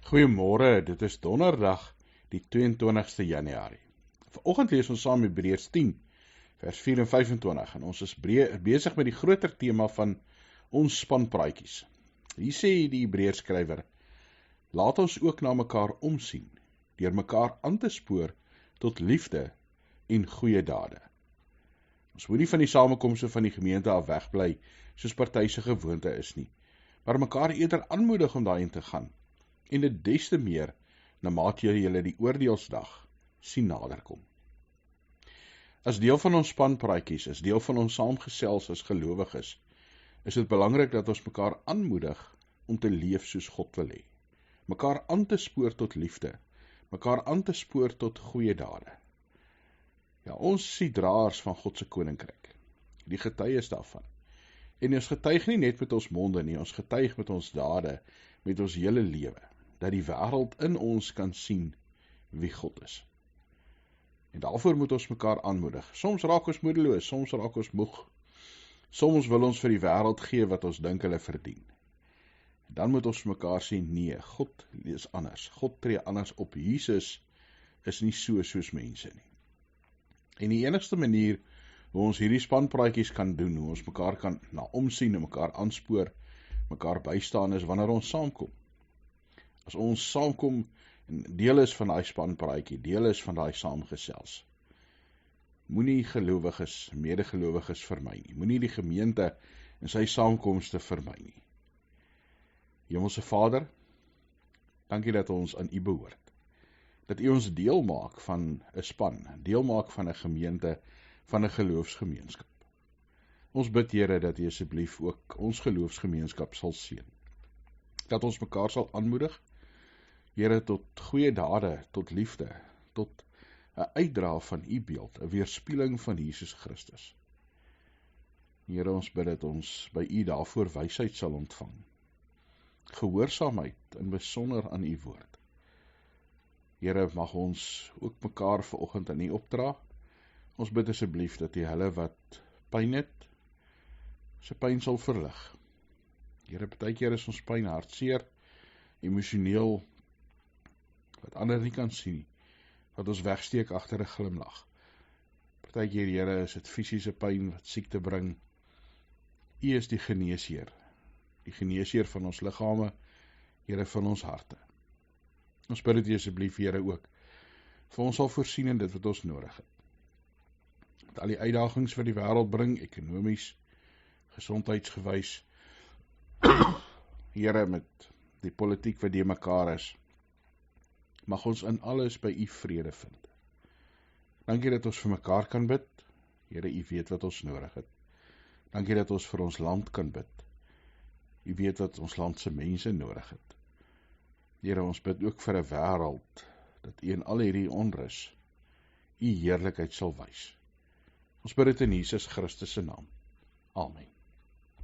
Goeiemôre, dit is donderdag die 22ste Januarie. Vanoggend lees ons saam Hebreërs 10, vers 4 en 25 en ons is besig met die groter tema van ons spanpraatjies. Hier sê die Hebreërs skrywer, laat ons ook na mekaar omsien, deur mekaar aan te spoor tot liefde en goeie dade. Ons moet nie van die samekomste van die gemeente af wegbly, soos party se gewoonte is nie, maar mekaar eerder aanmoedig om daarin te gaan, en dit des te meer, na mate julle die oordeelsdag sien naderkom. As deel van ons spanpraatjies, as deel van ons saamgesels as gelowiges, is dit belangrik dat ons mekaar aanmoedig om te leef soos God wil hê. Mekaar aan te spoor tot liefde, mekaar aan te spoor tot goeie dade. Ja, ons is die draers van God se koninkryk, die getuies daarvan. En ons getuig nie net met ons monde nie, ons getuig met ons dade, met ons hele lewe, dat die wêreld in ons kan sien wie God is. En daarvoor moet ons mekaar aanmoedig. Soms raak ons moedeloos, soms raak ons moeg. Soms wil ons vir die wêreld gee wat ons dink hulle verdien. En dan moet ons mekaar sê, nee, God is anders. God tree anders op. Jesus is nie soos mense nie. En die enigste manier hoe ons hierdie spanpraatjies kan doen, hoe ons mekaar kan na omsien en mekaar aanspoor, mekaar bystaan, is wanneer ons saamkom. As ons saamkom en deel is van daai spanpraatjie, deel is van daai saamgesels. Moenie gelowiges, medegelowiges vermy nie. Moenie die gemeente en sy saamkomste vermy nie. Hemelse Vader, dankie dat ons aan U behoort. Dat U ons deel maak van 'n span, deel maak van 'n gemeente, van 'n geloofsgemeenskap. Ons bid, Here, dat U asseblief ook ons geloofsgemeenskap sal seën. Dat ons mekaar sal aanmoedig, Here, tot goeie dade, tot liefde, tot 'n uitdra van U beeld, 'n weerspieëling van Jesus Christus. Here, ons bid dat ons by U daarvoor wysheid sal ontvang. Gehoorsaamheid in besonder aan U woord. Here, mag ons ook mekaar vanoggend aan U opdra. Ons bid asseblief dat U hulle wat pyn het, se pyn sal verlig. Here, partykeer is ons pyn hartseer, emosioneel, wat ander nie kan sien nie, wat ons wegsteek agter 'n glimlag. Partykeer, Here, is dit fisiese pyn wat siekte bring. U is die geneesheer van ons liggame, Here, van ons harte. Ons bid dat U asseblief, Here, ook vir ons sal voorsien in dit wat ons nodig het. Met al die uitdagings wat die wêreld bring, ekonomies, gesondheidsgewys, Here, met die politiek wat die mekaar is, mag ons in alles by U vrede vind. Dankie dat ons vir mekaar kan bid. Here, U weet wat ons nodig het. Dankie dat ons vir ons land kan bid. U weet wat ons land se mense nodig het. Here, ons bid ook vir 'n wêreld, dat U in al hierdie onrus, U heerlikheid sal wys. Ons bid dit in Jesus Christus se naam. Amen.